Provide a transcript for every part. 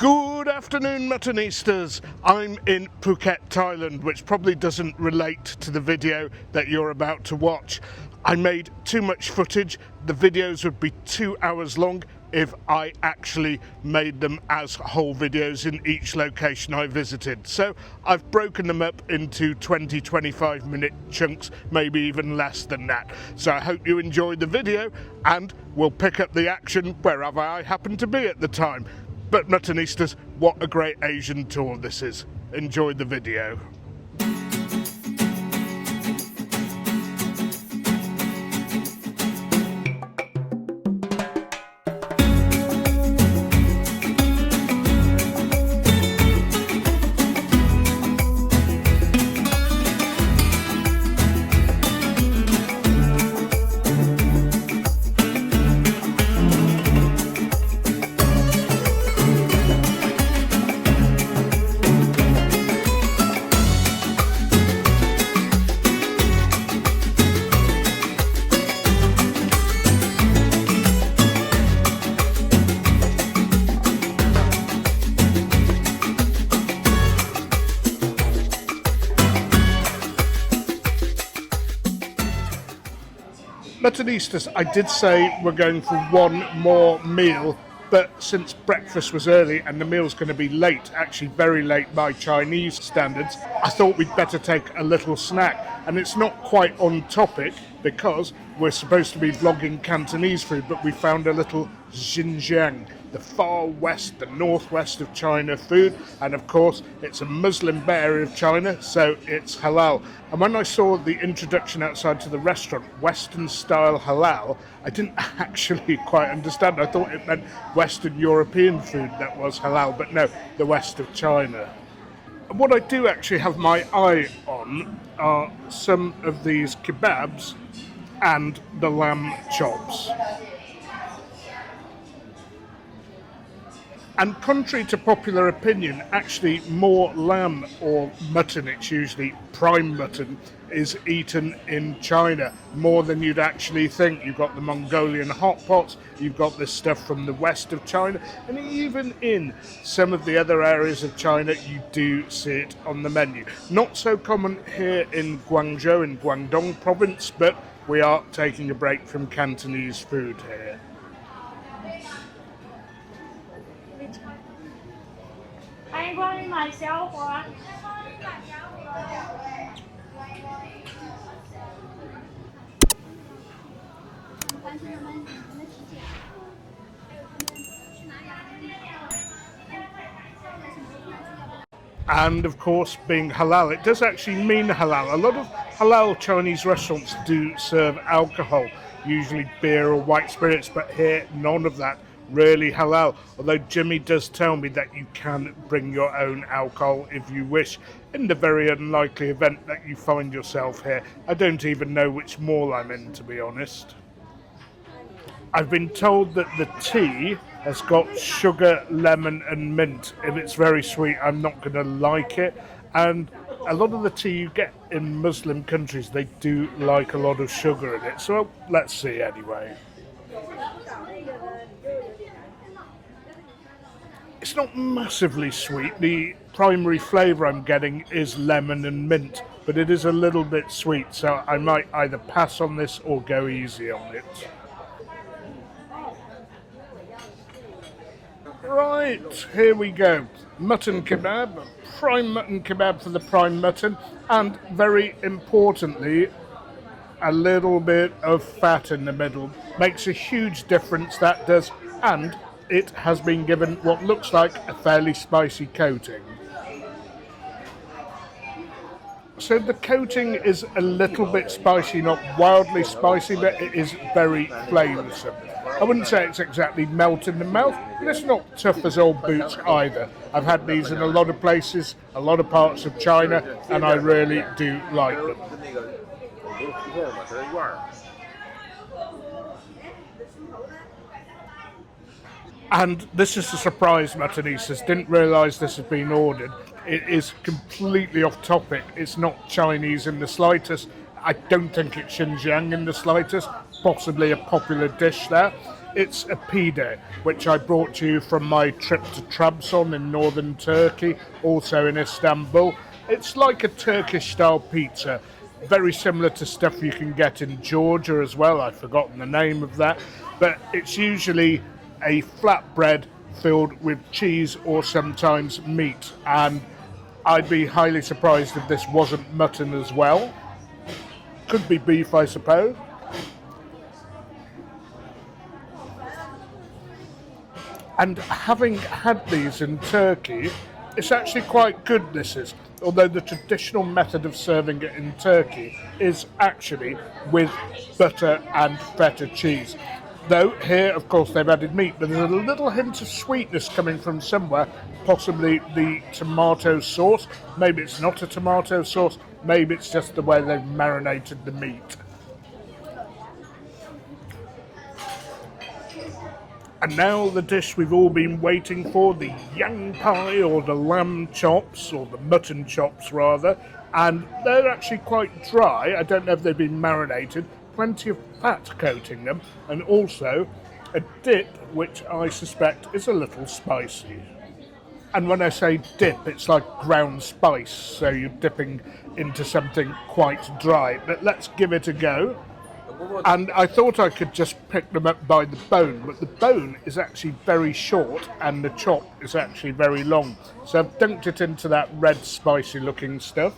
Good afternoon, Muttonistas. I'm in Phuket, Thailand, which probably doesn't relate to the video that you're about to watch. I made too much footage. The videos would be 2 hours long if I actually made them as whole videos in each location I visited. So I've broken them up into 20-25 minute chunks, maybe even less than that. So I hope you enjoyed the video and we'll pick up the action wherever I happen to be at the time. But Muttonistas, what a great Asian tour this is. Enjoy the video. Muttonistas, I did say we're going for one more meal, but since breakfast was early and the meal's going to be late, actually very late by Chinese standards, I thought we'd better take a little snack. And it's not quite on topic because we're supposed to be vlogging Cantonese food, but we found a little Xinjiang, the far west, the northwest of China food, and of course it's a Muslim area of China, so it's halal. And when I saw the introduction outside to the restaurant, Western style halal, I didn't actually quite understand. I thought it meant Western European food that was halal, but no, the west of China. And what I do actually have my eye on are some of these kebabs and the lamb chops. And contrary to popular opinion, actually more lamb or mutton, it's usually prime mutton, is eaten in China more than you'd actually think. You've got the Mongolian hot pots, you've got this stuff from the west of China, and even in some of the other areas of China you do see it on the menu. Not so common here in Guangzhou, in Guangdong province, but we are taking a break from Cantonese food here. And of course, being halal, it does actually mean halal. A lot of halal Chinese restaurants do serve alcohol, usually beer or white spirits, but here none of that. Really halal, although Jimmy does tell me that you can bring your own alcohol if you wish, in the very unlikely event that you find yourself here. I don't even know which mall I'm in, to be honest. I've been told that the tea has got sugar, lemon and mint. If it's very sweet, I'm not going to like it. And a lot of the tea you get in Muslim countries, they do like a lot of sugar in it. So let's see anyway. It's not massively sweet. The primary flavour I'm getting is lemon and mint, but it is a little bit sweet, so I might either pass on this or go easy on it. Right, here we go. Mutton kebab, prime mutton kebab for the prime mutton, and very importantly, a little bit of fat in the middle. Makes a huge difference, that does, and it has been given what looks like a fairly spicy coating. So the coating is a little bit spicy, not wildly spicy, but it is very flavoursome. I wouldn't say it's exactly melt in the mouth, but it's not tough as old boots either. I've had these in a lot of places, a lot of parts of China, and I really do like them. And this is a surprise, Muttonistas. Didn't realise this had been ordered. It is completely off topic. It's not Chinese in the slightest. I don't think it's Xinjiang in the slightest. Possibly a popular dish there. It's a pide, which I brought to you from my trip to Trabzon in northern Turkey, also in Istanbul. It's like a Turkish-style pizza, very similar to stuff you can get in Georgia as well. I've forgotten the name of that, but it's usually a flatbread filled with cheese or sometimes meat, and I'd be highly surprised if this wasn't mutton as well. Could be beef, I suppose. And having had these in Turkey, it's actually quite good, this is. Although the traditional method of serving it in Turkey is actually with butter and feta cheese. Though here, of course, they've added meat, but there's a little hint of sweetness coming from somewhere, possibly the tomato sauce. Maybe it's not a tomato sauce, maybe it's just the way they've marinated the meat. And now the dish we've all been waiting for, the yang pie, or the lamb chops, or the mutton chops rather, and they're actually quite dry. I don't know if they've been marinated, plenty of fat coating them, and also a dip which I suspect is a little spicy. And when I say dip, it's like ground spice, so you're dipping into something quite dry. But let's give it a go. And I thought I could just pick them up by the bone, but the bone is actually very short and the chop is actually very long. So I've dunked it into that red spicy looking stuff.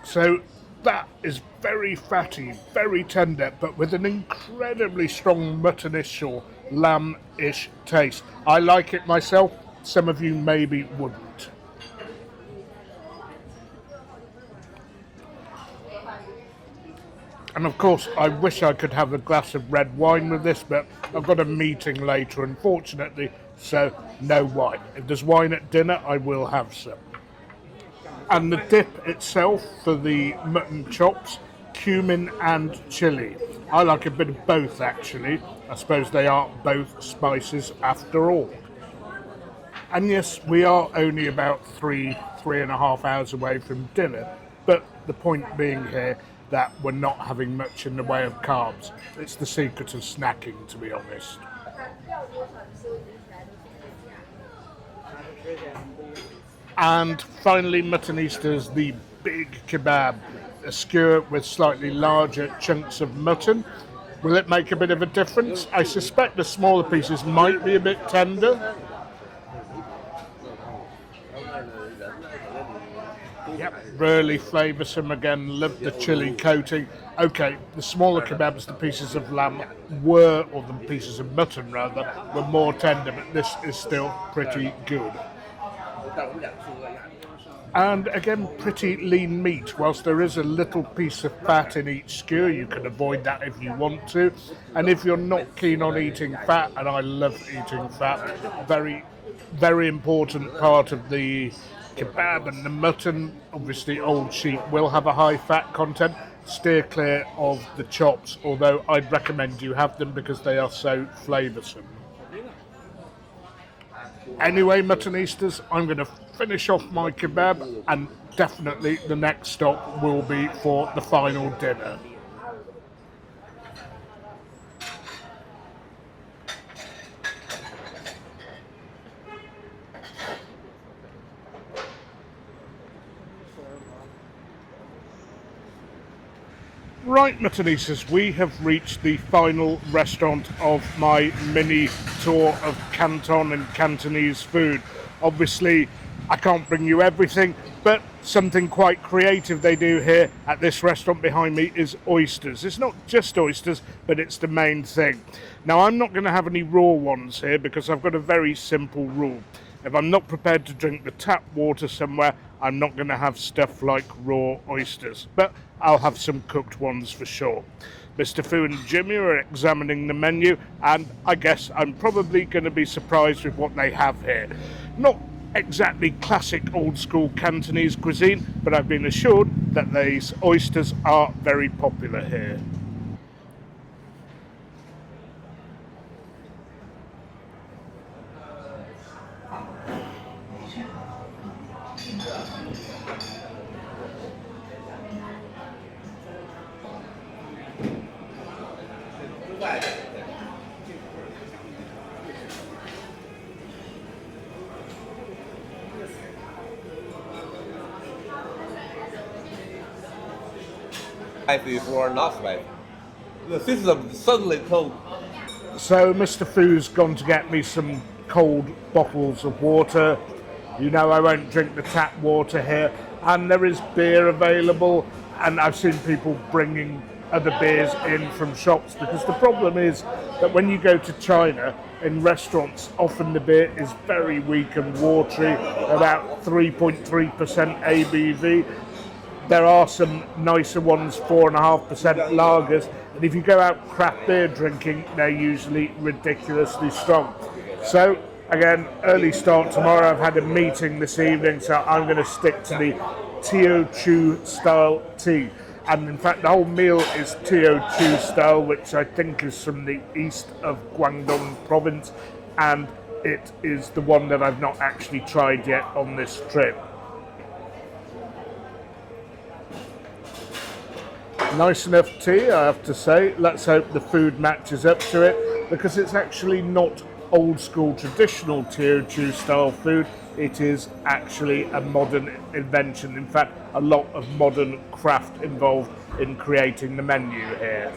So that is very fatty, very tender, but with an incredibly strong muttonish or lamb-ish taste. I like it myself, some of you maybe wouldn't. And of course, I wish I could have a glass of red wine with this, but I've got a meeting later, unfortunately, so no wine. If there's wine at dinner, I will have some. And the dip itself for the mutton chops, cumin and chilli. I like a bit of both, actually. I suppose they are both spices after all. And yes, we are only about 3.5 hours away from dinner, but the point being here that we're not having much in the way of carbs. It's the secret of snacking, to be honest. And finally, Muttonistas, the big kebab, a skewer with slightly larger chunks of mutton. Will it make a bit of a difference? I suspect the smaller pieces might be a bit tender. Yep, really flavoursome again, love the chilli coating. Okay, the smaller kebabs, the pieces of lamb were, or the pieces of mutton rather, were more tender, but this is still pretty good. And again, pretty lean meat. Whilst there is a little piece of fat in each skewer, you can avoid that if you want to. And if you're not keen on eating fat, and I love eating fat, very, very important part of the kebab and the mutton, obviously old sheep will have a high fat content. Steer clear of the chops, although I'd recommend you have them because they are so flavoursome. Anyway, Muttonistas, I'm going to finish off my kebab, and definitely the next stop will be for the final dinner. Right, Muttonistas, we have reached the final restaurant of my mini tour of Canton and Cantonese food. Obviously, I can't bring you everything, but something quite creative they do here at this restaurant behind me is oysters. It's not just oysters, but it's the main thing. Now, I'm not going to have any raw ones here because I've got a very simple rule. If I'm not prepared to drink the tap water somewhere, I'm not going to have stuff like raw oysters, but I'll have some cooked ones for sure. Mr. Fu and Jimmy are examining the menu, and I guess I'm probably going to be surprised with what they have here. Not exactly classic old school Cantonese cuisine, but I've been assured that these oysters are very popular here. spicy or not spicy. The system suddenly told. So Mr. Fu's gone to get me some cold bottles of water. You know I won't drink the tap water here. And there is beer available. And I've seen people bringing other beers in from shops, because the problem is that when you go to China, in restaurants, often the beer is very weak and watery, about 3.3% ABV. There are some nicer ones, 4.5% lagers, and if you go out craft beer drinking, they're usually ridiculously strong. So, again, early start tomorrow. I've had a meeting this evening, so I'm going to stick to the Teochew style tea. And in fact, the whole meal is Teochew style, which I think is from the east of Guangdong province, and it is the one that I've not actually tried yet on this trip. Nice enough tea, I have to say. Let's hope the food matches up to it, because it's actually not old school traditional Teochew style food. It is actually a modern invention. In fact, a lot of modern craft involved in creating the menu here.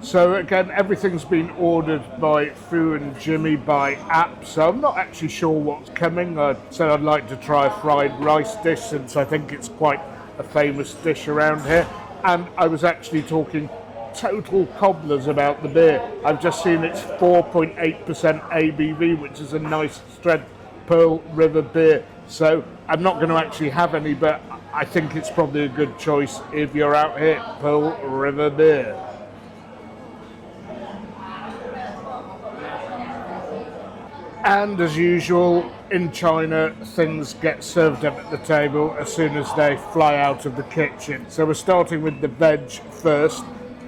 So again, everything's been ordered by Fu and Jimmy by app, so I'm not actually sure what's coming. I said I'd like to try a fried rice dish, since I think it's quite a famous dish around here. And I was actually talking total cobblers about the beer. I've just seen it's 4.8% ABV, which is a nice strength Pearl River beer. So I'm not going to actually have any, but I think it's probably a good choice if you're out here. Pearl River beer. And as usual, in China, things get served up at the table as soon as they fly out of the kitchen. So we're starting with the veg first.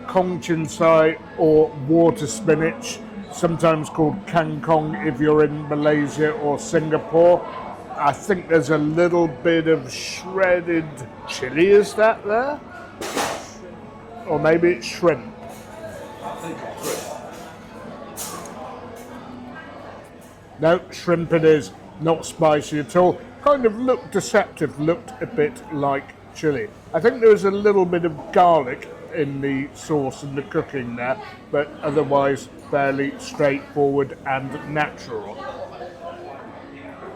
Kong chin sai, or water spinach, sometimes called kangkong if you're in Malaysia or Singapore. I think there's a little bit of shredded chili, is that there? Or maybe it's shrimp. No, shrimp it is, not spicy at all. Kind of looked deceptive, looked a bit like chili. I think there was a little bit of garlic in the sauce and the cooking there, but otherwise fairly straightforward and natural.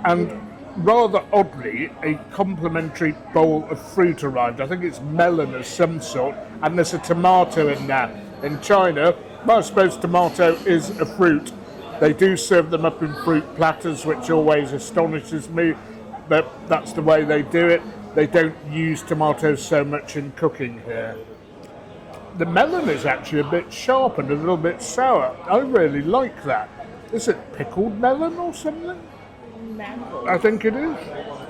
And rather oddly, a complimentary bowl of fruit arrived. I think it's melon of some sort, and there's a tomato in there. In China, well, I suppose tomato is a fruit. They do serve them up in fruit platters, which always astonishes me, but that's the way they do it. They don't use tomatoes so much in cooking here. The melon is actually a bit sharp and a little bit sour. I really like that. Is it pickled melon or something? Mango. I think it is.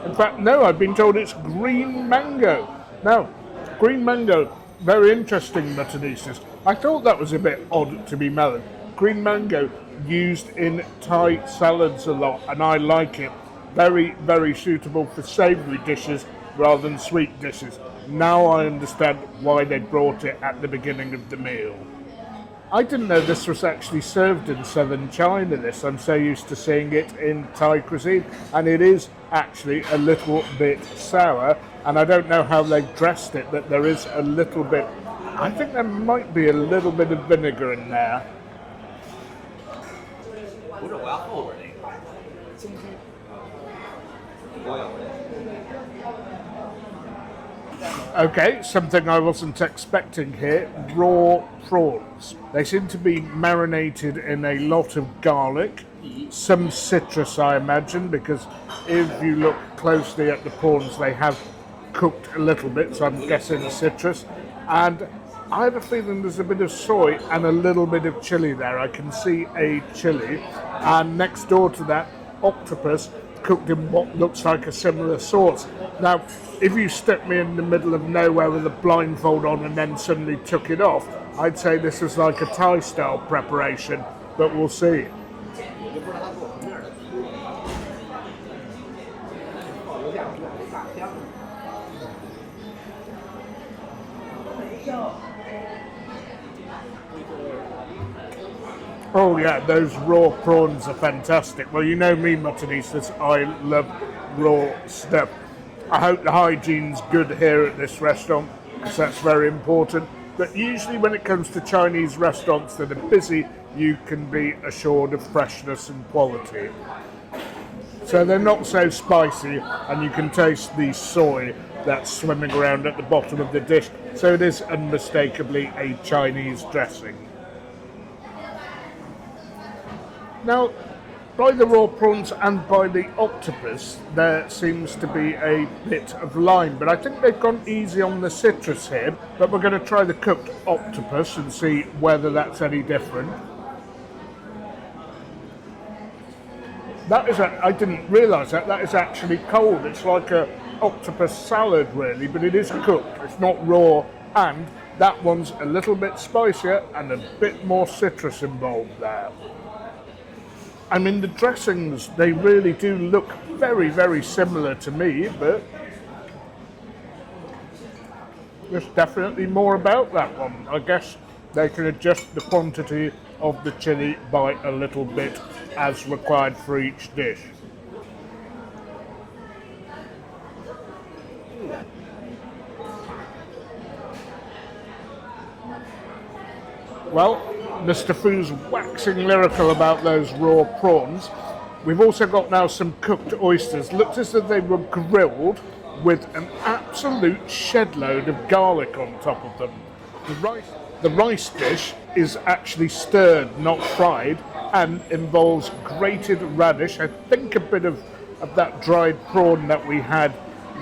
In fact, no, I've been told it's green mango. Now, green mango, very interesting, Muttonistas. I thought that was a bit odd to be melon. Green mango used in Thai salads a lot, and I like it. Very, very suitable for savoury dishes rather than sweet dishes. Now I understand why they brought it at the beginning of the meal. I didn't know this was actually served in southern China, this. I'm so used to seeing it in Thai cuisine, and it is actually a little bit sour, and I don't know how they dressed it, but there is a little bit, I think there might be a little bit of vinegar in there. Okay, something I wasn't expecting here, raw prawns. They seem to be marinated in a lot of garlic, some citrus I imagine, because if you look closely at the prawns they have cooked a little bit, so I'm guessing citrus. And I have a feeling there's a bit of soy and a little bit of chili there. I can see a chili. And next door to that, octopus cooked in what looks like a similar sauce. Now, if you stuck me in the middle of nowhere with a blindfold on and then suddenly took it off, I'd say this is like a Thai style preparation, but we'll see. Oh yeah, those raw prawns are fantastic. Well, you know me, Muttonistas, I love raw stuff. I hope the hygiene's good here at this restaurant, because that's very important. But usually when it comes to Chinese restaurants that are busy, you can be assured of freshness and quality. So they're not so spicy, and you can taste the soy that's swimming around at the bottom of the dish. So it is unmistakably a Chinese dressing. Now, by the raw prawns and by the octopus, there seems to be a bit of lime, but I think they've gone easy on the citrus here. But we're going to try the cooked octopus and see whether that's any different. That is, I didn't realise that is actually cold. It's like a octopus salad really, but it is cooked. It's not raw, and that one's a little bit spicier and a bit more citrus involved there. I mean, the dressings, they really do look very, very similar to me, but there's definitely more about that one. I guess they can adjust the quantity of the chili by a little bit as required for each dish. Well, Mr. Fu's waxing lyrical about those raw prawns. We've also got now some cooked oysters. Looked as if they were grilled with an absolute shed load of garlic on top of them. The rice dish is actually stirred, not fried, and involves grated radish, I think a bit of that dried prawn that we had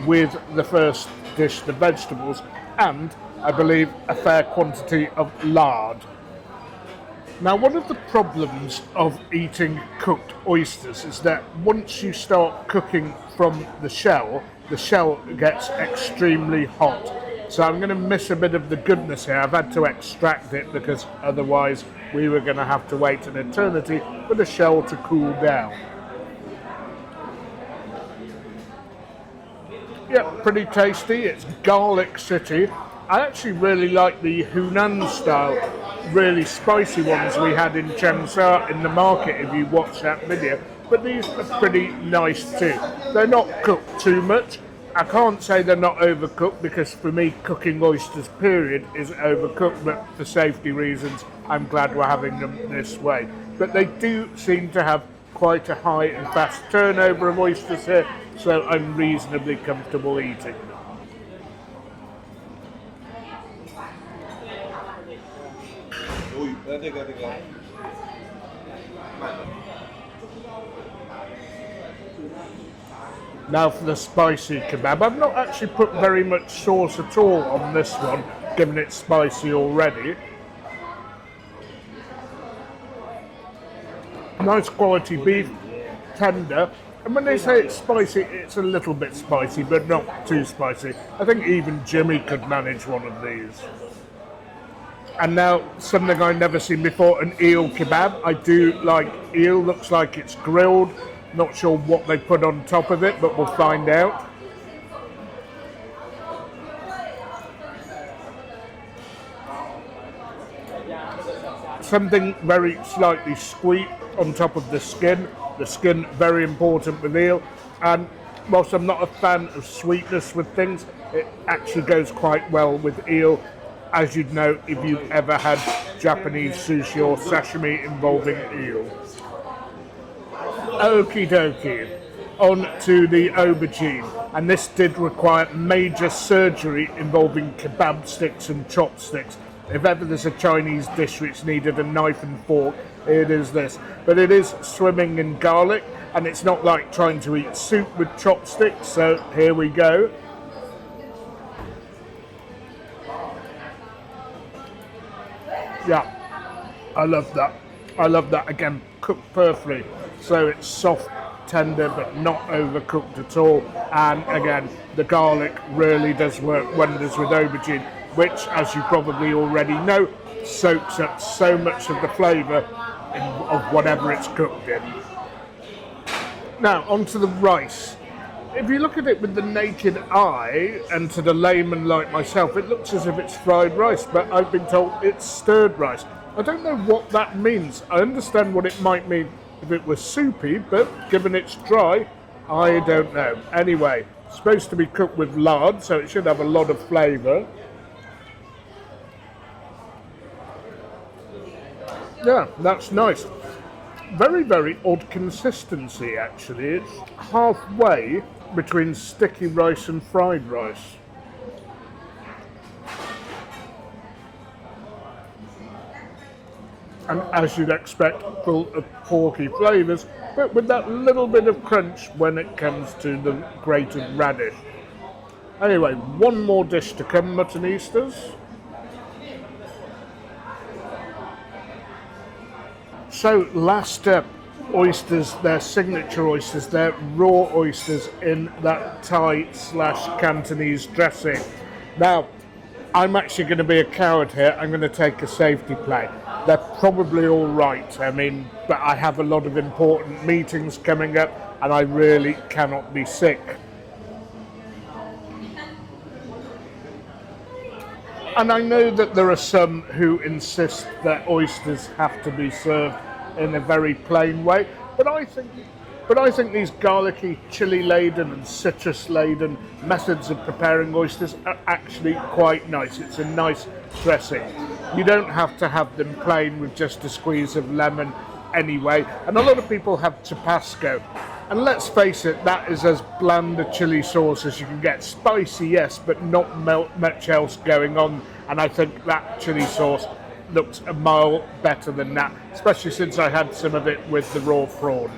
with the first dish, the vegetables, and I believe a fair quantity of lard. Now, one of the problems of eating cooked oysters is that once you start cooking from the shell gets extremely hot. So I'm going to miss a bit of the goodness here. I've had to extract it because otherwise we were going to have to wait an eternity for the shell to cool down. Yeah, pretty tasty. It's Garlic City. I actually really like the Hunan style, really spicy ones we had in Changsha in the market if you watch that video. But these are pretty nice too. They're not cooked too much. I can't say they're not overcooked because for me cooking oysters period is overcooked, but for safety reasons I'm glad we're having them this way. But they do seem to have quite a high and fast turnover of oysters here, so I'm reasonably comfortable eating them. Now for the spicy kebab. I've not actually put very much sauce at all on this one, given it's spicy already. Nice quality beef, tender. And when they say it's spicy, it's a little bit spicy, but not too spicy. I think even Jimmy could manage one of these. And now, something I've never seen before, an eel kebab. I do like eel, looks like it's grilled. Not sure what they put on top of it, but we'll find out. Something very slightly sweet on top of the skin. The skin, very important with eel. And whilst I'm not a fan of sweetness with things, it actually goes quite well with eel. As you'd know if you've ever had Japanese sushi or sashimi involving eel. Okie dokie, on to the aubergine, and this did require major surgery involving kebab sticks and chopsticks. If ever there's a Chinese dish which needed a knife and fork, it is this. But it is swimming in garlic, and it's not like trying to eat soup with chopsticks, so here we go. Yeah, I love that. I love that. Again, cooked perfectly. So it's soft, tender, but not overcooked at all. And again, the garlic really does work wonders with aubergine, which, as you probably already know, soaks up so much of the flavour of whatever it's cooked in. Now, onto the rice. If you look at it with the naked eye, and to the layman like myself, it looks as if it's fried rice, but I've been told it's stirred rice. I don't know what that means. I understand what it might mean if it was soupy, but given it's dry, I don't know. Anyway, it's supposed to be cooked with lard, so it should have a lot of flavour. Yeah, that's nice. Very, very odd consistency, actually. It's halfway between sticky rice and fried rice. And as you'd expect, full of porky flavours, but with that little bit of crunch when it comes to the grated radish. Anyway, one more dish to come, Muttonistas. So last up, oysters, their signature oysters, their raw oysters in that Thai/Cantonese dressing. Now, I'm actually going to be a coward here. I'm going to take a safety play. They're probably all right. I mean, but I have a lot of important meetings coming up and I really cannot be sick. And I know that there are some who insist that oysters have to be served in a very plain way, but I think these garlicky, chili-laden and citrus-laden methods of preparing oysters are actually quite nice. It's a nice dressing. You don't have to have them plain with just a squeeze of lemon anyway. And a lot of people have Tabasco. And let's face it, that is as bland a chili sauce as you can get. Spicy, yes, but not much else going on. And I think that chili sauce looks a mile better than that, especially since I had some of it with the raw prawns.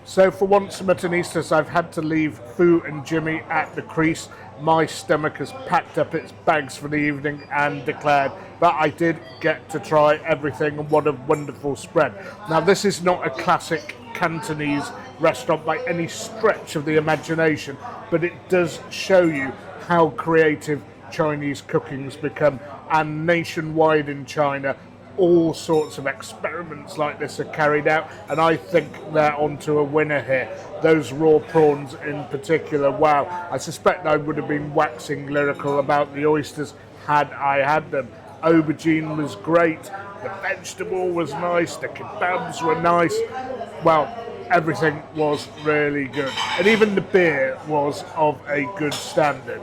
So for once, Muttonistas, I've had to leave Fu and Jimmy at the crease. My stomach has packed up its bags for the evening and declared that I did get to try everything, and what a wonderful spread. Now, this is not a classic Cantonese restaurant by any stretch of the imagination, but it does show you how creative Chinese cooking's become, and nationwide in China, all sorts of experiments like this are carried out, and I think they're onto a winner here. Those raw prawns in particular, wow. I suspect I would have been waxing lyrical about the oysters had I had them. Aubergine was great, the vegetable was nice, the kebabs were nice. Well, everything was really good, and even the beer was of a good standard.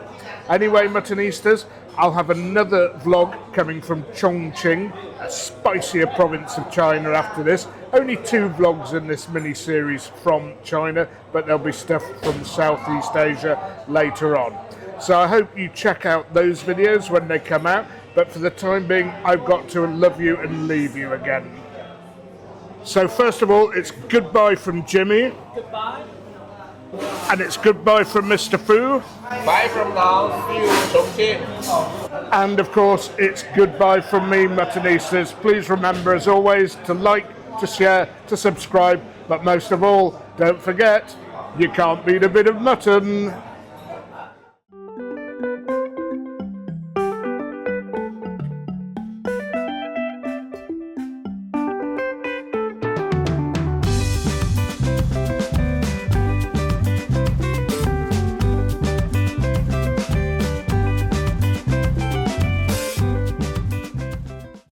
Anyway, Muttonistas, I'll have another vlog coming from Chongqing, a spicier province of China after this. Only 2 vlogs in this mini-series from China, but there'll be stuff from Southeast Asia later on. So I hope you check out those videos when they come out, but for the time being, I've got to love you and leave you again. So first of all, it's goodbye from Jimmy. Goodbye. And it's goodbye from Mr. Fu. Bye from now. See you, Chongqing. And of course, it's goodbye from me, Muttonistas. Please remember, as always, to like, to share, to subscribe, but most of all, don't forget, you can't beat a bit of mutton.